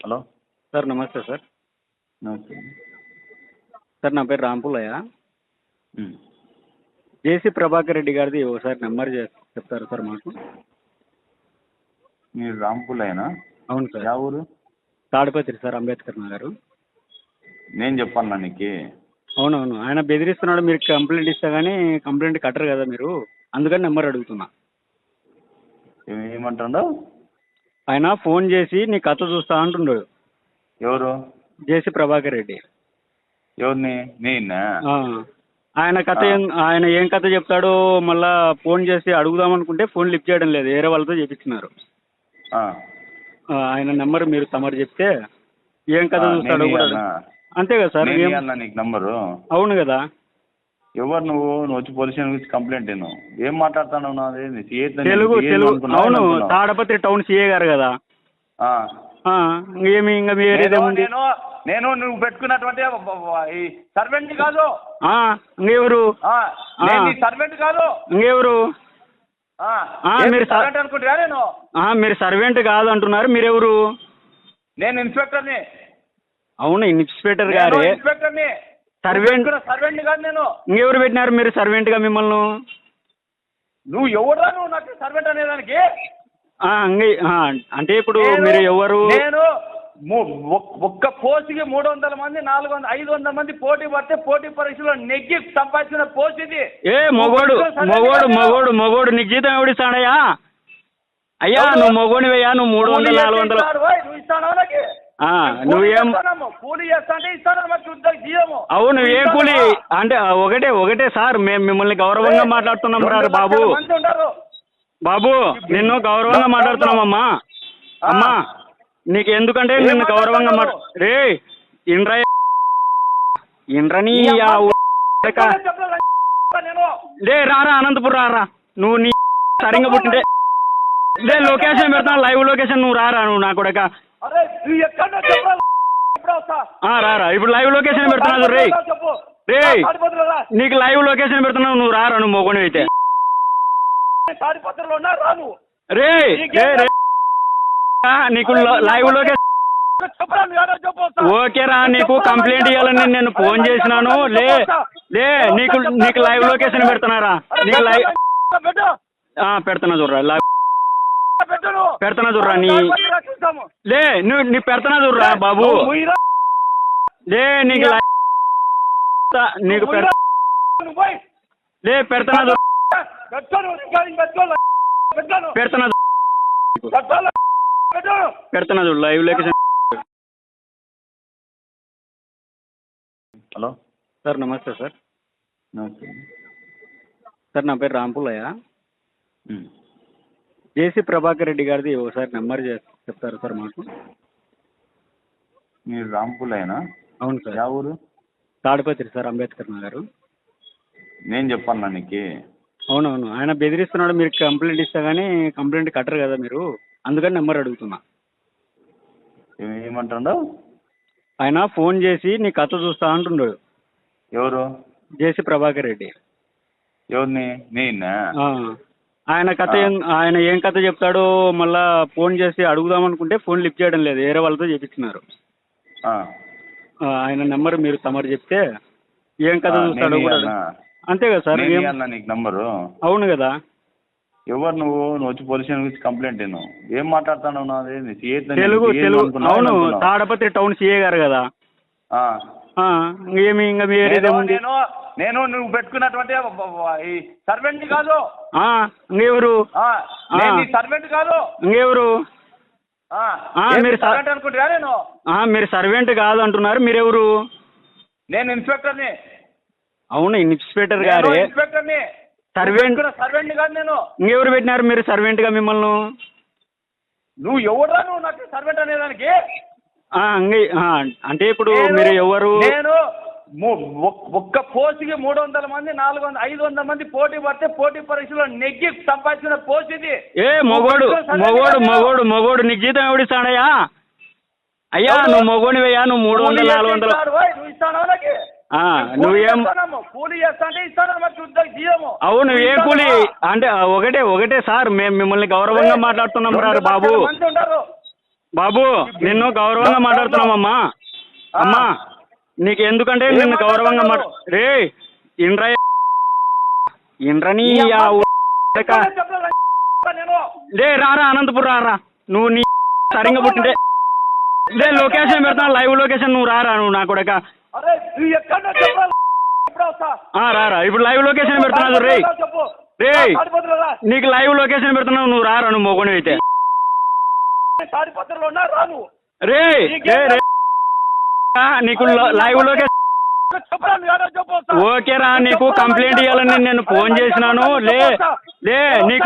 Hello sir నమస్తే sir. నమస్తే. Sir నా పేరు రాంపులయ్య. ఉమ్. జేసీ ప్రభాకర్ రెడ్డి గారిది ఒకసారి నెంబర్ చెప్తారు సార్ మాకు? మీరు రాంపులేనా? అవును సార్. యా ఊరు? తాడిపత్రి సార్, అంబేద్కర్ నగర్. నేను చెప్పాను నీకు. అవునవును, ఆయన బెదిరిస్తున్నాడు, మీరు కంప్లైంట్ ఇస్తా కానీ కంప్లైంట్ కట్టరు కదా మీరు, అందుకని నెంబర్ అడుగుతున్నా. ఏమంటాడు ఆయన ఫోన్ చేసి నీ కథ చూస్తా అంటున్నాడు. ఎవరు? జేసీ ప్రభాకర్ రెడ్డి. ఎవరిని? నేనా? ఆయన కథ ఆయన ఏం కథ చెప్తాడో మళ్ళా ఫోన్ చేసి అడుగుదాం అనుకుంటే ఫోన్ లిఫ్ట్ చేయడం లేదు, వేరే వాళ్ళతో చేపించినారు. ఆయన నెంబర్ మీరు తమరు చెప్తే ఏం కథ చూస్తాడో కూడా. అంతే కదా సార్? నీకు నంబరు? అవును కదా. ఎవరు నువ్వు? నువ్వు వచ్చి పోలీస్ స్టేషన్ గురించి కంప్లైంట్ ఏం మాట్లాడుతున్నావు? నాది తెలుగు. అవును, తాడపత్రి టౌన్ సిఏ గారు కదా. ఏమి ఇంకా మీ ఏరియా ఉంది? నేను నువ్వు పెట్టుకున్నటువంటి సర్వెంట్ కాదు. ఇంకెవరు? సర్వెంట్ కాదు. ఇంకెవరు? మీరు సర్వెంట్ అనుకుంటున్నా? నేను మీరు సర్వెంట్ కాదు అంటున్నారు, మీరెవరు? నేను ఇన్స్పెక్టర్ని. అవును, ఇన్స్పెక్టర్ గారే. ఇన్స్పెక్టర్ని. సర్వెంట్ కాదు నేను. ఇంకెవరు పెట్టినారు మీరు సర్వెంట్ గా మిమ్మల్ని? నువ్వు ఎవరా? నువ్వు నాకు సర్వెంట్ అనేదానికి? అంటే ఇప్పుడు మీరు ఎవరు? నేను ఒక్క పోస్ట్కి 300 మంది 400 500 మంది పోటీ పడితే పోటీ పరీక్షలో నెగ్గి సంపాదించిన పోస్ట్ ఇది. మొగోడు నీకు జీతం ఎవడిస్తాడయ్యా? అయ్యా నువ్వు మొగోడివయ్యా, నువ్వు 300 400 నువ్వు ఇస్తాను నాకు. నువ్వేం కూలీ చేస్తా అంటే ఇస్తాను. అవును, ఏ కూలీ అంటే ఒకటే సార్, మేము మిమ్మల్ని గౌరవంగా మాట్లాడుతున్నాం రా బాబు. బాబు నిన్ను గౌరవంగా మాట్లాడుతున్నామమ్మా. అమ్మా నీకు ఎందుకంటే నిన్ను గౌరవంగా రే ఇండ్రని లే రారా అనంతపురం రారా. నువ్వు నీ సరిగ్గా పుట్టింటే లే లొకేషన్ పెడతాను, లైవ్ లొకేషన్. నువ్వు రారా, నువ్వు నా కొడక రారా. ఇప్పుడు లైవ్ లొకేషన్ పెడుతున్నావు రే. నీకు లైవ్ లొకేషన్ పెడుతున్నావు, నువ్వు రారా. నువ్వు మొగోని అయితే రే నీకు లైవ్ లొకేషన్ ఓకేరా. నీకు కంప్లైంట్ ఇవ్వాలని నేను ఫోన్ చేసినాను. నీకు లైవ్ లొకేషన్ పెడుతున్నారా? నీకు లైవ్ పెడుతున్నా చూడరా, లైవ్ పెడుతున్నా చూడరా. నీ పెడుతున్నా చూడరా బాబు. నీకు పెడుతున్నా పెడుతున్నా చూడు లైవ్ లొకేషన్. హలో సార్ నమస్తే సార్. నమస్తే సార్ నా పేరు రాంపులయ్య. జేసీ ప్రభాకర్ రెడ్డి గారిది ఒకసారి నెంబర్ చెప్తారు సార్ మాకు? మీరు రాంపులేనా? అవును సార్. యా ఊరు? తాడిపత్రి సార్, అంబేద్కర్ నగర్. నేను చెప్పాను నీకు. అవునవును, ఆయన బెదిరిస్తున్నాడు, మీరు కంప్లైంట్ ఇస్తా కానీ కంప్లైంట్ కట్టరు కదా మీరు, అందుకని నెంబర్ అడుగుతున్నా. ఏమంటాడు? ఆయన ఫోన్ చేసి నీ కథ చూస్తా అంటున్నాడు. ఎవరు? జేసీ ప్రభాకర్ రెడ్డి. ఎవరిని? నేనా? ఆయన కథ ఆయన ఏం కథ చెప్తాడో మళ్ళా ఫోన్ చేసి అడుగుదాం అనుకుంటే ఫోన్ లిఫ్ట్ చేయడం లేదు, వేరే వాళ్ళతో చేపించినారు. ఆయన నెంబర్ మీరు తమరు చెప్తే ఏం కథ చూస్తాడో కూడా. అంతే కదా సార్? నీకు నంబరు? అవును కదా. ఎవరు నువ్వు? నువ్వు వచ్చి పోలీస్ స్టేషన్ గురించి కంప్లైంట్ ఏం మాట్లాడుతున్నావు? నాది తెలుగు. అవును, తాడపత్రి టౌన్ సిఏ గారు కదా. ఏమి ఇంకా మీ ఏరియా ఉంది? నేను నువ్వు పెట్టుకున్నటువంటి సర్వెంట్ కాదు. ఇంకెవరు? సర్వెంట్ కాదు. ఇంకెవరు? మీరు సర్వెంట్ అనుకుంటున్నా? నేను మీరు సర్వెంట్ కాదు అంటున్నారు, మీరెవరు? నేను ఇన్స్పెక్టర్ని. అవును, ఇన్స్పెక్టర్ గారే. ఇన్స్పెక్టర్ని. సర్వెంట్ కాదు నేను. ఇంకెవరు పెట్టినారు మీరు సర్వెంట్ గా మిమ్మల్ని? నువ్వు ఎవరా? నువ్వు నాకు సర్వెంట్ అనేదానికి? అంటే ఇప్పుడు మీరు ఎవరు? నేను ఒక్క పోస్ట్కి 300 మంది 400 500 మంది పోటీ పడితే పోటీ పరీక్షలో నెగ్గి సంపాదించిన పోస్ట్ ఇది. మొగోడు నీకు జీతం ఎవడిస్తాడయ్యా? అయ్యా నువ్వు మొగోనివయ్యా, నువ్వు 300 400 నువ్వు ఇస్తాను నాకు. నువ్వేం కూలీ చేస్తా అంటే ఇస్తాను. అవును, ఏ కూలీ అంటే ఒకటే సార్, మేము మిమ్మల్ని గౌరవంగా మాట్లాడుతున్నాం రా బాబు. బాబు నిన్ను గౌరవంగా మాట్లాడుతున్నామమ్మా. అమ్మా నీకు ఎందుకంటే నిన్ను గౌరవంగా రే ఇండ్రా ఇండ్రని లే రారా అనంతపురం రారా నువ్వు నీ సరిగ్గా పుట్టింటే లే లొకేషన్ పెడతాను లైవ్ లొకేషన్ నువ్వు రారా నువ్వు నా కొడక రారా ఇప్పుడు లైవ్ లొకేషన్ పెడుతున్నావు రే రే నీకు లైవ్ లొకేషన్ పెడుతున్నావు నువ్వు రారా నువ్వు మొగని అయితే రే రే రే నీకు లైవ్ లొకేషన్ ఓకేరా నీకు కంప్లైంట్ ఇవ్వాలని నేను ఫోన్ చేసినాను లే నీకు